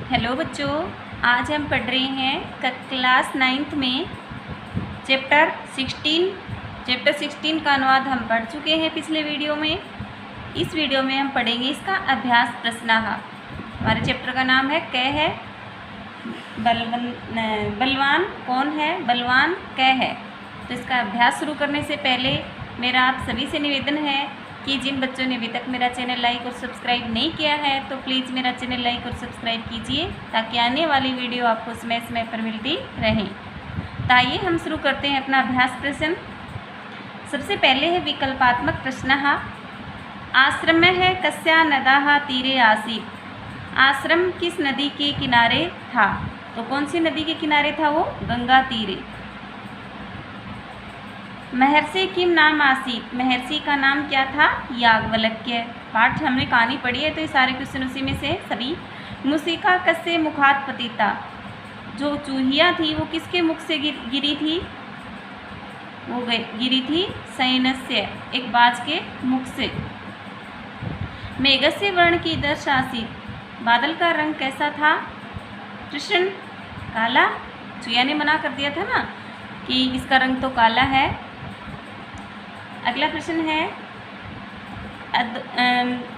Hello बच्चों, आज हम पढ़ रहे हैं क्लास 9th में चैप्टर 16 का अनुवाद हम पढ़ चुके हैं पिछले वीडियो में। इस वीडियो में हम पढ़ेंगे इसका अभ्यास प्रश्नाह। हमारे चैप्टर का नाम है क है बलवान कौन है, बलवान क है। तो इसका अभ्यास शुरू करने से पहले मेरा आप सभी से निवेदन है कि जिन बच्चों ने अभी तक मेरा चैनल लाइक और सब्सक्राइब नहीं किया है तो प्लीज़ मेरा चैनल लाइक और सब्सक्राइब कीजिए ताकि आने वाली वीडियो आपको समय समय पर मिलती रहे। तो आइए हम शुरू करते हैं अपना अभ्यास प्रश्न। सबसे पहले है विकल्पात्मक प्रश्न। आश्रम है कस्या नदाः तीरे आसीत्। आश्रम किस नदी के किनारे था? तो कौन सी नदी के किनारे था? वो गंगा तीरे। महर्षि किम नाम आसीत्। महर्षि का नाम क्या था? याज्ञवल्क्य। पाठ हमने कहानी पढ़ी है तो ये सारे क्वेश्चन उसी में से सभी। मूषिका कस्य मुखात् पतिता। जो चूहिया थी वो किसके मुख से गिरी थी? वो गिरी थी शयनस्य, एक बाज के मुख से। मेघस्य वर्ण कीदृश आसीत्। बादल का रंग कैसा था? कृष्ण, काला। चूहिया ने मना कर दिया था ना कि इसका रंग तो काला है। अगला प्रश्न है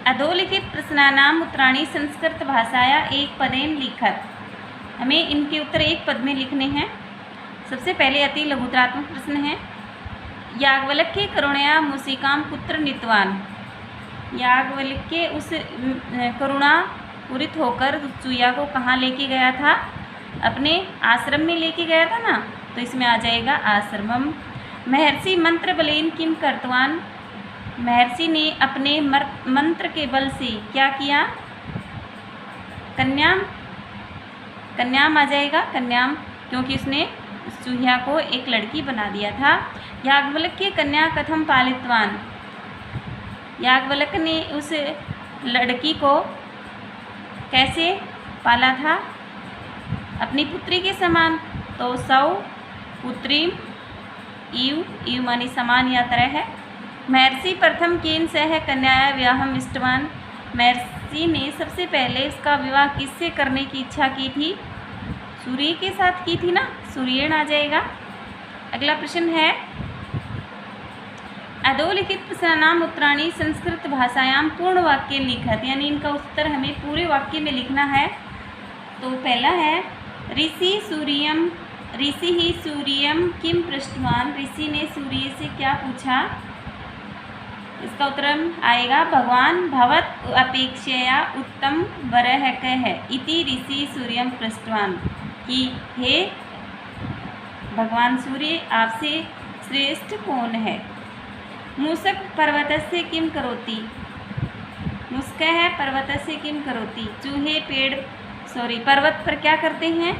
अधोलिखित प्रश्नानाम उत्तराणि संस्कृत भाषाया एक पदेन लिखत। हमें इनके उत्तर एक पद में लिखने हैं। सबसे पहले अति लघुतरात्मक प्रश्न है याज्ञवल्क्य करुणया मूषिकाम कुत्र नीतवान। याज्ञवल्क्य उस करुणा पूरित होकर चूहिया को कहाँ लेके गया था? अपने आश्रम में लेके गया था ना, तो इसमें आ जाएगा आश्रमम। महर्षि मंत्र बलेन किम कर्तवान। महर्षि ने अपने मंत्र के बल से क्या किया? कन्याम। कन्याम आ जाएगा, कन्याम, क्योंकि उसने चूहिया को एक लड़की बना दिया था। याज्ञवल्क्य कन्या कथम पालितवान। याज्ञवल्क्य ने उस लड़की को कैसे पाला था? अपनी पुत्री के समान। तो सौ पुत्रीम इव मानी समान या तरह है। महर्षि प्रथम केन सह कन्याया विवाहम इष्टवान। महर्षि ने सबसे पहले उसका विवाह किससे करने की इच्छा की थी? सूर्य के साथ की थी ना, सूर्यण आ जाएगा। अगला प्रश्न है अधोलिखित प्रश्नानाम उत्तराणि संस्कृत भाषायाम पूर्ण वाक्य लिखत। यानी इनका उत्तर हमें पूरे वाक्य में लिखना है। तो पहला है ऋषि ही सूर्यम किम पृष्ठवान। ऋषि ने सूर्य से क्या पूछा? इसका उत्तर आएगा भगवान भवत अपेक्षया उत्तम वरः कः इति ऋषि सूर्यम पृष्ठवान। कि हे भगवान सूर्य, आपसे श्रेष्ठ कौन है? मूषक पर्वतस्य किम करोति। मुस्कः पर्वतस्य किम करोति। चूहे पर्वत पर क्या करते हैं?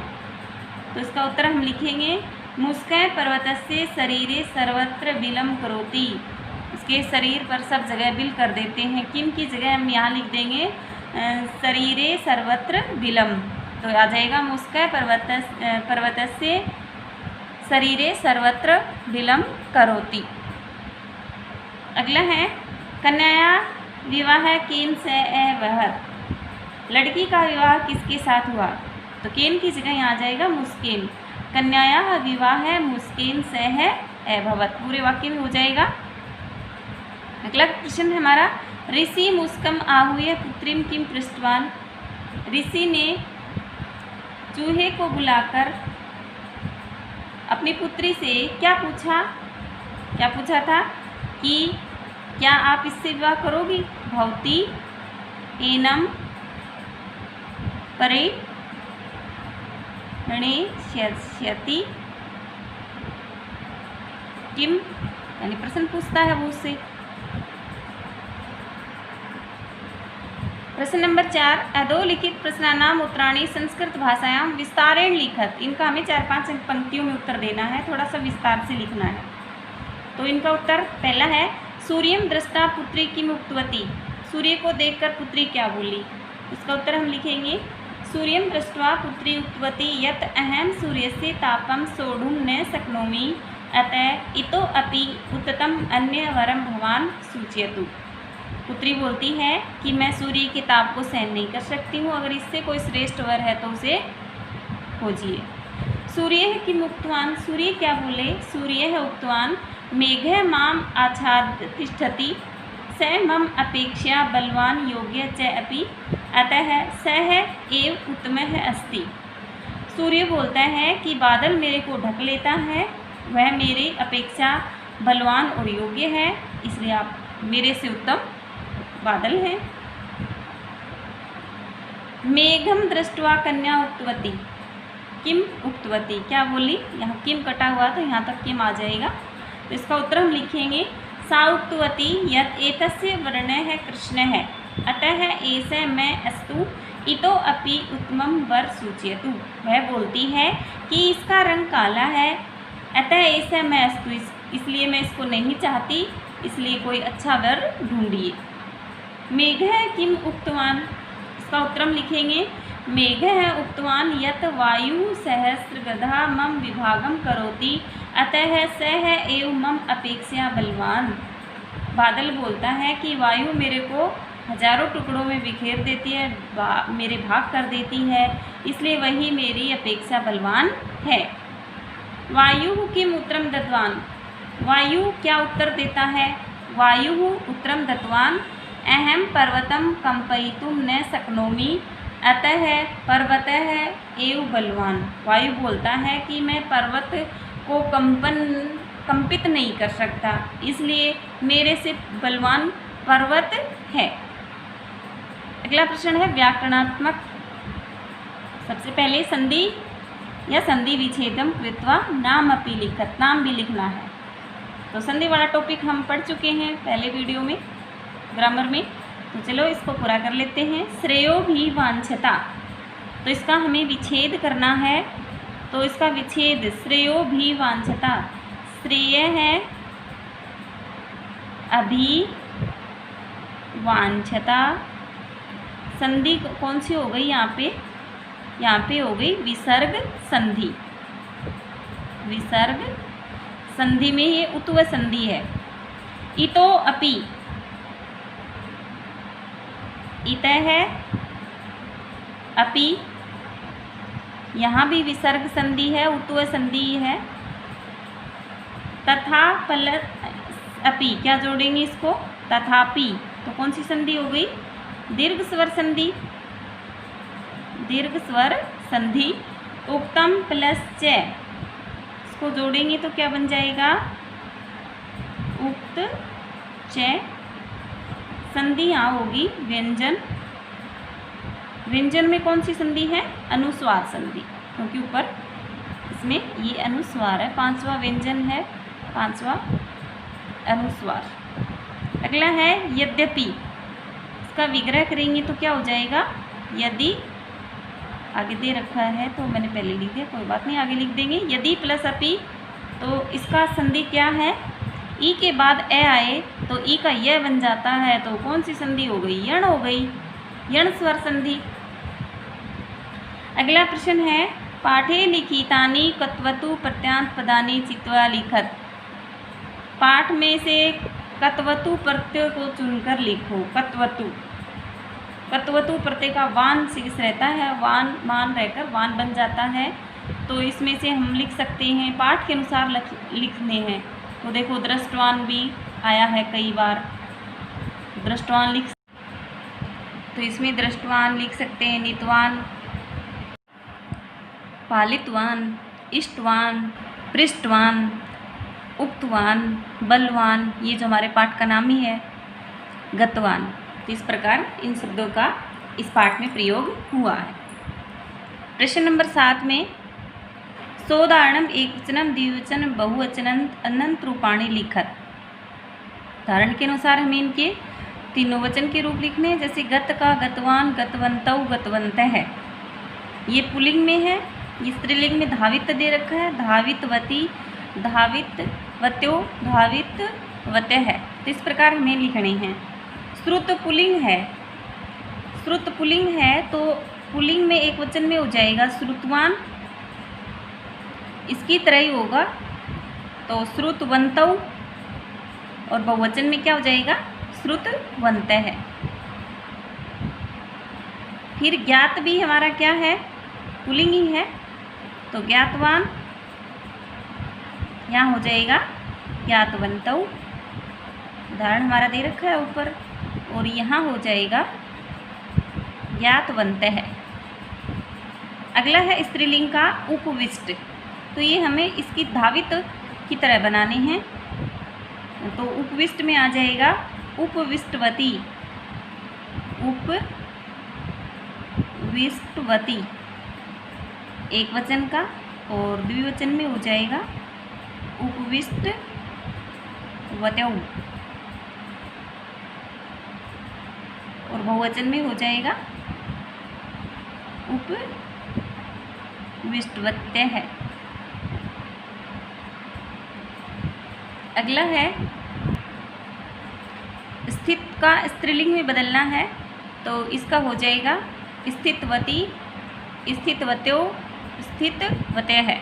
तो इसका उत्तर हम लिखेंगे मुस्कः पर्वतस्य शरीरे सर्वत्र बिलम करोति। इसके शरीर पर सब जगह बिल कर देते हैं। किम की जगह हम यहाँ लिख देंगे शरीरे सर्वत्र बिलम। तो आ जाएगा मुस्कः पर्वतस्य शरीरे सर्वत्र बिलम करोति। अगला है कन्याया विवाह केन सह अभवत्। लड़की का विवाह किसके साथ हुआ? तो केन की जगह यहाँ आ जाएगा मुस्केन। कन्याया विवाह मुस्केन सह अभवत्। पूरे वाक्य में हो जाएगा। अगला प्रश्न है हमारा ऋषि मुस्कम आहूय पुत्रीम किम पृष्ठवान। ऋषि ने चूहे को बुलाकर अपनी पुत्री से क्या पूछा? क्या पूछा था कि क्या आप इससे विवाह करोगी? भवती एनम परिणेष्यति किम। यानी प्रश्न पूछता है वो उससे। प्रश्न नंबर 4 अधोलिखित प्रश्नानाम उत्तराणि संस्कृत भाषायाम विस्तारेण लिखत। इनका हमें 4-5 पंक्तियों में उत्तर देना है, थोड़ा सा विस्तार से लिखना है। तो इनका उत्तर पहला है सूर्यम दृष्टा पुत्री किम उक्तवती। सूर्य को देखकर पुत्री क्या बोली? इसका उत्तर हम लिखेंगे सूर्यम दृष्ट्वा पुत्री उक्तवती यत् अहम सूर्यस्य तापम सोढुं न शक्नोमि अतः इतोऽपि उत्तमम् अन्य वरम भवान सूचयतु। पुत्री बोलती है कि मैं सूर्य के ताप को सहन नहीं कर सकती हूँ, अगर इससे कोई श्रेष्ठ वर है तो उसे खोजिए। सूर्य है कि उक्तवान, सूर्य क्या बोले, सूर्य है उक्तवान मेघ माम आच्छाद तिष्ठति स मम अपेक्षा बलवान योग्य च अपि अतः सह एव उत्तमः अस्ति। सूर्य बोलता है कि बादल मेरे को ढक लेता है, वह मेरी अपेक्षा बलवान और योग्य है, इसलिए आप मेरे से उत्तम बादल हैं। मेघम दृष्ट्वा कन्या उक्तवती, किम उक्तवती क्या बोली, यहाँ किम कटा हुआ तो यहाँ तक किम आ जाएगा, तो इसका उत्तर हम लिखेंगे सा उक्तवती यत् एतस्य वर्णः कृष्णः अतः एष मैं अस्तु इतो अपि उत्तमं वर सूचयतु। वह बोलती है कि इसका रंग काला है, अतः एष मैं अस्तु, इसलिए मैं इसको नहीं चाहती, इसलिए कोई अच्छा वर ढूंढिए। मेघ है किम उक्तवान, इसका उत्तर हम लिखेंगे मेघ है उक्तवान यत् वायु सहस्रगधा मम विभागम करोति अतः सह एव मम अपेक्षा बलवान। बादल बोलता है कि वायु मेरे को हजारों टुकड़ों में बिखेर देती है, मेरे भाग कर देती है, इसलिए वही मेरी अपेक्षा बलवान है। वायु किम उत्तरम दत्तवान, वायु क्या उत्तर देता है, वायु उत्तरम दत्तवान अहम पर्वतम कंपयितुम न शक्नोमि अतः पर्वतः एव बलवान। वायु बोलता है कि मैं पर्वत को कंपित नहीं कर सकता, इसलिए मेरे से बलवान पर्वत है। अगला प्रश्न है व्याकरणात्मक। सबसे पहले संधि या संधि विच्छेदम कृत्वा नाम अपि लिखत, नाम भी लिखना है। तो संधि वाला टॉपिक हम पढ़ चुके हैं पहले वीडियो में ग्रामर में, तो चलो इसको पूरा कर लेते हैं। श्रेयो भी वांछता, तो इसका हमें विच्छेद करना है, तो इसका विच्छेद श्रेयो भी वांछता, श्रेय है अभी वांछता, संधि कौन सी हो गई यहाँ पे हो गई विसर्ग संधि। विसर्ग संधि में ये उत्व संधि है। इतो अपि, इत है अपि, यहाँ भी विसर्ग संधि है, उत्व संधि है। तथा प्लस अपि, क्या जोड़ेंगे इसको, तथापि, तो कौन सी संधि हो गई, दीर्घ स्वर संधि, दीर्घ स्वर संधि। उक्तम प्लस च, इसको जोड़ेंगे तो क्या बन जाएगा, उक्त च। संधि यहाँ होगी व्यंजन, व्यंजन में कौन सी संधि है, अनुस्वार संधि, क्योंकि ऊपर इसमें ये अनुस्वार है, पांचवा व्यंजन है, पांचवा अनुस्वार। अगला है यद्यपि, इसका विग्रह करेंगे तो क्या हो जाएगा, यदि, आगे दे रखा है तो मैंने पहले लिख दिया, कोई बात नहीं आगे लिख देंगे। यदि प्लस अपि, तो इसका संधि क्या है, ई के बाद ए आए तो ई का यह बन जाता है, तो कौन सी संधि हो गई, यण हो गई, यण स्वर संधि। अगला प्रश्न है पाठे लिखितानि कत्वतु प्रत्यांत पदानि चित्वा लिखत। पाठ में से कत्वतु प्रत्यय को चुनकर लिखो। कत्वतु, कत्वतु प्रत्यय का वान शेष रहता है, वान मान रहकर वान बन जाता है, तो इसमें से हम लिख सकते हैं, पाठ के अनुसार लिखने हैं। तो देखो दृष्टवान भी आया है कई बार, दृष्टवान लिख, तो इसमें दृष्टवान लिख सकते हैं, नीतवान, पालितवान, इष्टवान, पृष्ठवान, उक्तवान, बलवान, ये जो हमारे पाठ का नाम ही है, गतवान। तो इस प्रकार इन शब्दों का इस पाठ में प्रयोग हुआ है। प्रश्न नंबर 7 में सोदाहरणम एकवचनम द्विवचन बहुवचन अनंत रूपाणी लिखत। उदाहरण के अनुसार हमें इनके तीनों वचन के रूप लिखने हैं, जैसे गत का गतवान, गतवंतौ, गतवंतः है, ये पुल्लिंग में है। ये स्त्रीलिंग में धावित दे रखा है, धावितवती, धावितवत्यो, धावितवतः है। तो इस प्रकार हमें लिखने हैं। श्रुत पुल्लिंग है, श्रुत पुल्लिंग है तो पुल्लिंग में एक वचन में हो जाएगा श्रुतवान, इसकी तरह ही होगा, तो श्रुतवंतौ, और बहुवचन में क्या हो जाएगा, श्रुतवन्तः है। फिर ज्ञात भी हमारा क्या है, पुल्लिंग ही है, तो ज्ञातवान यहाँ हो जाएगा ज्ञातवन्तौ, उदाहरण हमारा दे रखा है ऊपर, और यहाँ हो जाएगा ज्ञातवन्तः है। अगला है स्त्रीलिंग का उपविष्ट, तो ये हमें इसकी धावित की तरह बनाने हैं, तो उपविष्ट में आ जाएगा उपविष्टवती, उपविष्टवती एक वचन का, और द्विवचन में हो जाएगा उपविष्टवत्यौ, और बहुवचन में हो जाएगा उपविष्टवत्यः है। अगला है स्थित का स्त्रीलिंग में बदलना है, तो इसका हो जाएगा स्थितवती, स्थितवत्यो, स्थितवत्यः है।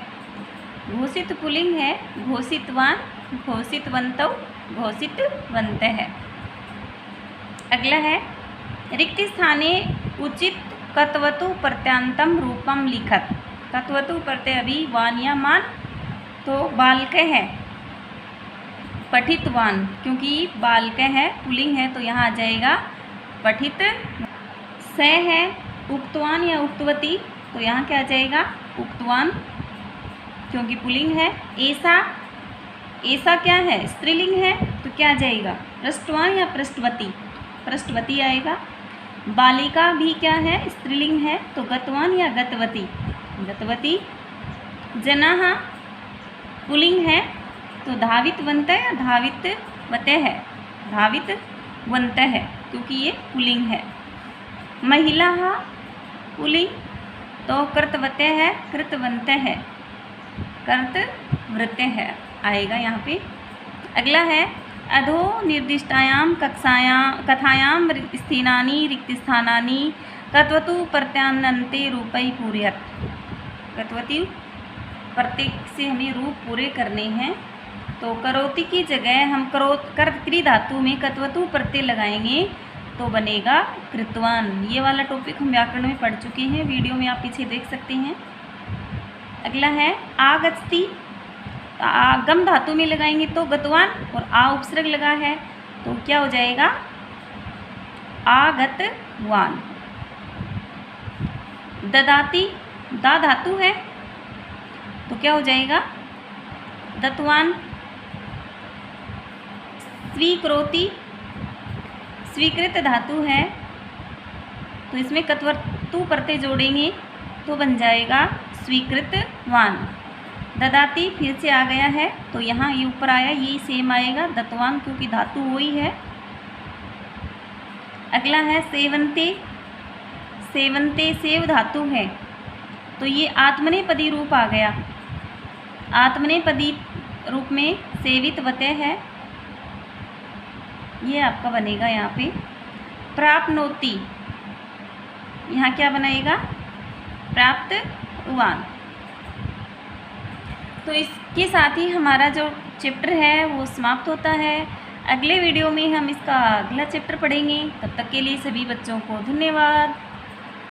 घोषित पुल्लिंग है घोषितवान, घोषितवन्तौ, घोषितवन्तः है। अगला है रिक्त स्थाने उचित कत्वतु प्रत्यांतम रूपम लिखत। कत्वतु प्रत्यय अभी वान या मान, तो बालक है, पठितवान, क्योंकि बालक है पुल्लिंग है तो यहाँ आ जाएगा पठित। स है उक्तवान या उक्तवती, तो यहाँ क्या आ जाएगा उक्तवान, क्योंकि पुल्लिंग है। ऐसा, ऐसा क्या है स्त्रीलिंग है, तो क्या आ जाएगा पृष्ठवान या पृष्ठवती, पृष्ठवती आएगा। बालिका भी क्या है स्त्रीलिंग है, तो गतवान या गतवती, गतवती। जनाः पुल्लिंग है, तो धावितवन्तः या धावितवत्यः है, धावितवन्तः है, क्योंकि ये पुल्लिंग है। महिलाः पुल्लिंग, तो कृतवत्यः है, कृतवन्तः है, कर्तवृत्यः है आएगा यहाँ पे। अगला है अधो निर्दिष्टायां कथायां स्थानानि रिक्तस्थानानि कत्वतु प्रत्यानन्ते रूपै पूरयत। कत्वति प्रत्येक से हमें रूप पूरे करने हैं, तो करोति की जगह हम कर्तक्रिय धातु में कत्वतु प्रत्यय लगाएंगे तो बनेगा कृतवान। ये वाला टॉपिक हम व्याकरण में पढ़ चुके हैं, वीडियो में आप पीछे देख सकते हैं। अगला है आगच्छति, आगम धातु में लगाएंगे तो गतवान, और आ उपसर्ग लगा है तो क्या हो जाएगा आगतवान। ददाति, दा धातु है तो क्या हो जाएगा दत्वान। स्वीकरोति, स्वीकृत धातु है तो इसमें कत्वतु प्रत्यय जोड़ेंगे तो बन जाएगा स्वीकृतवान। ददाति फिर से आ गया है तो यहाँ ये ऊपर आया, ये सेम आएगा दत्वान, क्योंकि धातु वही है। अगला है सेवन्ते, सेवन्ते सेव धातु है तो ये आत्मनेपदी रूप आ गया। आत्मनेपदी रूप में सेवितवत्यः है, ये आपका बनेगा यहाँ पे। प्राप्नोति, यहाँ क्या बनाएगा प्राप्तवान। तो इसके साथ ही हमारा जो चैप्टर है वो समाप्त होता है। अगले वीडियो में हम इसका अगला चैप्टर पढ़ेंगे। तब तक के लिए सभी बच्चों को धन्यवाद।